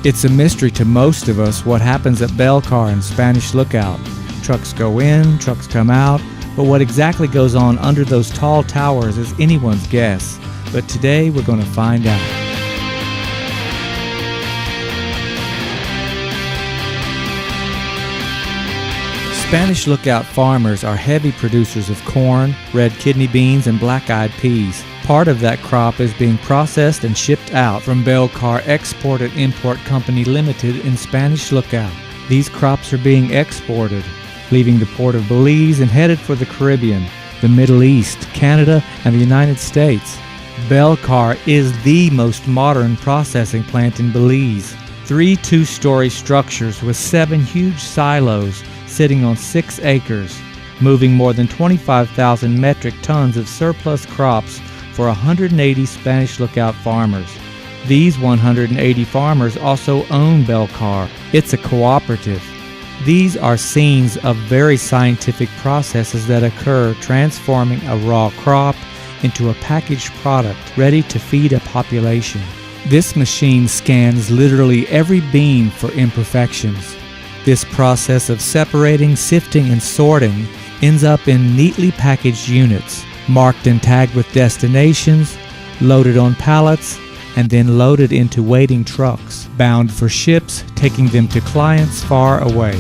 It's a mystery to most of us what happens at Bel-Car and Spanish Lookout. Trucks go in, trucks come out, but what exactly goes on under those tall towers is anyone's guess. But today we're going to find out. Spanish Lookout farmers are heavy producers of corn, red kidney beans, and black-eyed peas. Part of that crop is being processed and shipped out from Bel-Car Export and Import Company Limited in Spanish Lookout. These crops are being exported, leaving the port of Belize and headed for the Caribbean, the Middle East, Canada, and the United States. Bel-Car is the most modern processing plant in Belize. 3 two-story structures with 7 huge silos sitting on 6 acres, moving more than 25,000 metric tons of surplus crops for 180 Spanish Lookout farmers. These 180 farmers also own Bel-Car. It's a cooperative. These are scenes of very scientific processes that occur, transforming a raw crop into a packaged product ready to feed a population. This machine scans literally every bean for imperfections. This process of separating, sifting, and sorting ends up in neatly packaged units, marked and tagged with destinations, loaded on pallets, and then loaded into waiting trucks, bound for ships, taking them to clients far away.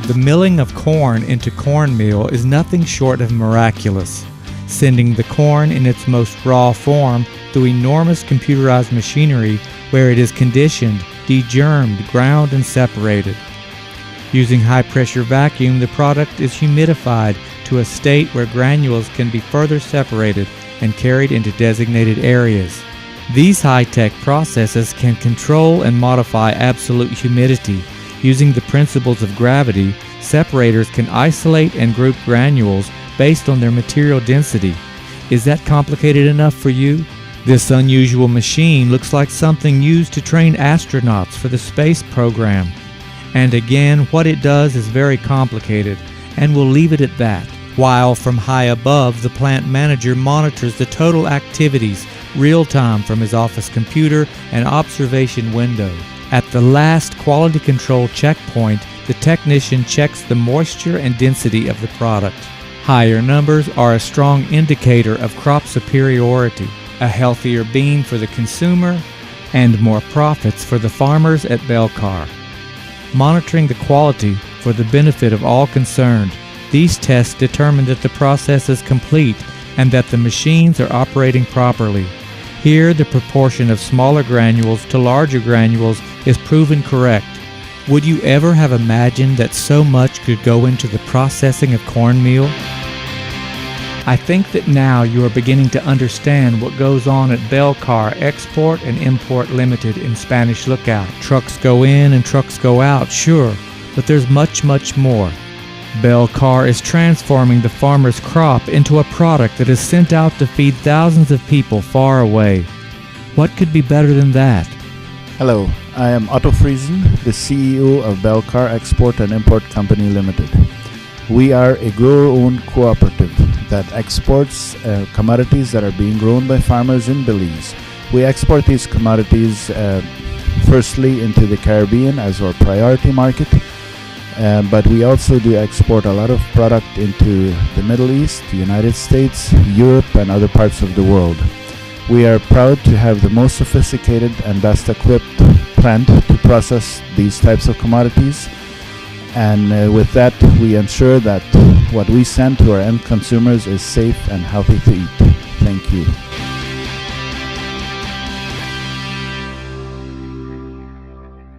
The milling of corn into cornmeal is nothing short of miraculous, sending the corn in its most raw form through enormous computerized machinery where it is conditioned, degermed, ground, and separated. Using high-pressure vacuum, the product is humidified to a state where granules can be further separated and carried into designated areas. These high-tech processes can control and modify absolute humidity. Using the principles of gravity, separators can isolate and group granules based on their material density. Is that complicated enough for you? This unusual machine looks like something used to train astronauts for the space program. And again, what it does is very complicated, and we'll leave it at that. While from high above, the plant manager monitors the total activities real-time from his office computer and observation window. At the last quality control checkpoint, the technician checks the moisture and density of the product. Higher numbers are a strong indicator of crop superiority, a healthier bean for the consumer, and more profits for the farmers at Bel-Car. Monitoring the quality for the benefit of all concerned, these tests determine that the process is complete and that the machines are operating properly. Here, the proportion of smaller granules to larger granules is proven correct. Would you ever have imagined that so much could go into the processing of cornmeal? I think that now you are beginning to understand what goes on at Bel-Car Export and Import Limited in Spanish Lookout. Trucks go in and trucks go out, sure, but there's much, much more. Bel-Car is transforming the farmer's crop into a product that is sent out to feed thousands of people far away. What could be better than that? Hello, I am Otto Friesen, the CEO of Bel-Car Export and Import Company Limited. We are a grower-owned cooperative that exports commodities that are being grown by farmers in Belize. We export these commodities firstly into the Caribbean as our priority market, but we also do export a lot of product into the Middle East, the United States, Europe, and other parts of the world. We are proud to have the most sophisticated and best equipped plant to process these types of commodities, and with that we ensure that what we send to our end consumers is safe and healthy to eat. Thank you.